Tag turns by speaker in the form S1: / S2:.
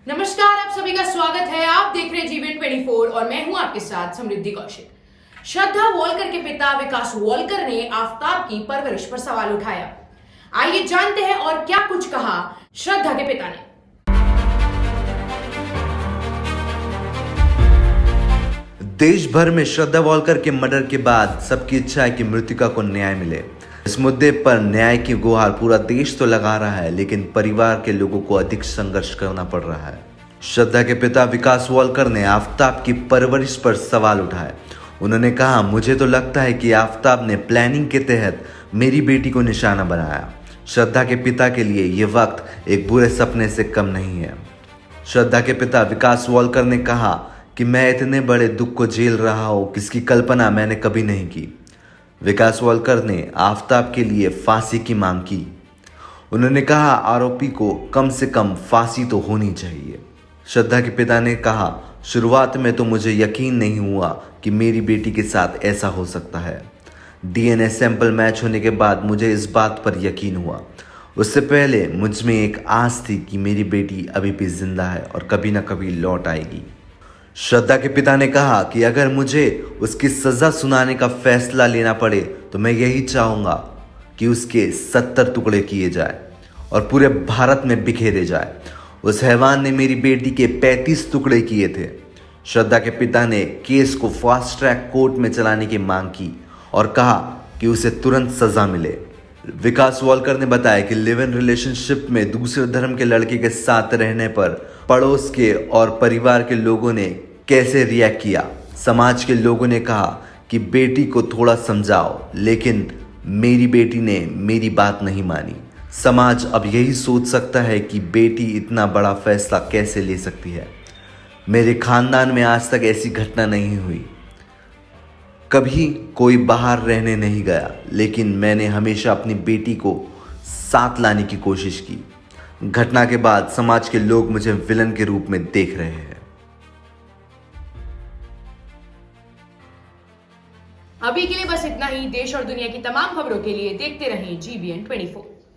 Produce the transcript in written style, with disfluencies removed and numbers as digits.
S1: नमस्कार, आप सभी का स्वागत है। आप देख रहे हैं जीबीएन 24 और मैं हूं आपके साथ समृद्धि कौशिक। श्रद्धा वॉलकर के पिता विकास वॉलकर ने आफताब की परवरिश पर सवाल उठाया। आइए जानते हैं और क्या कुछ कहा श्रद्धा के पिता ने।
S2: देश भर में श्रद्धा वॉलकर के मर्डर के बाद सबकी इच्छा है कि मृतका को न्याय मिले। इस मुद्दे पर न्याय की गुहार पूरा देश तो लगा रहा है, लेकिन परिवार के लोगों को अधिक संघर्ष करना पड़ रहा है। श्रद्धा के पिता विकास वॉलकर ने आफताब की परवरिश पर सवाल उठाए। उन्होंने कहा, मुझे तो लगता है कि आफताब ने प्लानिंग के तहत मेरी बेटी को निशाना बनाया। श्रद्धा के पिता के लिए ये वक्त एक बुरे सपने से कम नहीं है। श्रद्धा के पिता विकास वॉलकर ने कहा कि मैं इतने बड़े दुख को झेल रहा हूँ, इसकी कल्पना मैंने कभी नहीं की। विकास वॉलकर ने आफताब के लिए फांसी की मांग की। उन्होंने कहा, आरोपी को कम से कम फांसी तो होनी चाहिए। श्रद्धा के पिता ने कहा, शुरुआत में तो मुझे यकीन नहीं हुआ कि मेरी बेटी के साथ ऐसा हो सकता है। डीएनए सैंपल मैच होने के बाद मुझे इस बात पर यकीन हुआ। उससे पहले मुझ में एक आस थी कि मेरी बेटी अभी भी जिंदा है और कभी ना कभी लौट आएगी। श्रद्धा के पिता ने कहा कि अगर मुझे उसकी सजा सुनाने का फैसला लेना पड़े तो मैं यही चाहूँगा कि उसके 70 टुकड़े किए जाए और पूरे भारत में बिखेरे जाए। उस हैवान ने मेरी बेटी के 35 टुकड़े किए थे। श्रद्धा के पिता ने केस को फास्ट ट्रैक कोर्ट में चलाने की मांग की और कहा कि उसे तुरंत सजा मिले। विकास वॉलकर ने बताया कि लिव इन रिलेशनशिप में दूसरे धर्म के लड़के के साथ रहने पर पड़ोस के और परिवार के लोगों ने कैसे रिएक्ट किया। समाज के लोगों ने कहा कि बेटी को थोड़ा समझाओ, लेकिन मेरी बेटी ने मेरी बात नहीं मानी। समाज अब यही सोच सकता है कि बेटी इतना बड़ा फैसला कैसे ले सकती है। मेरे खानदान में आज तक ऐसी घटना नहीं हुई। कभी कोई बाहर रहने नहीं गया, लेकिन मैंने हमेशा अपनी बेटी को साथ लाने की कोशिश की। घटना के बाद समाज के लोग मुझे विलन के रूप में देख रहे हैं।
S1: अभी के लिए बस इतना ही। देश और दुनिया की तमाम खबरों के लिए देखते रहें जीबीएन 24।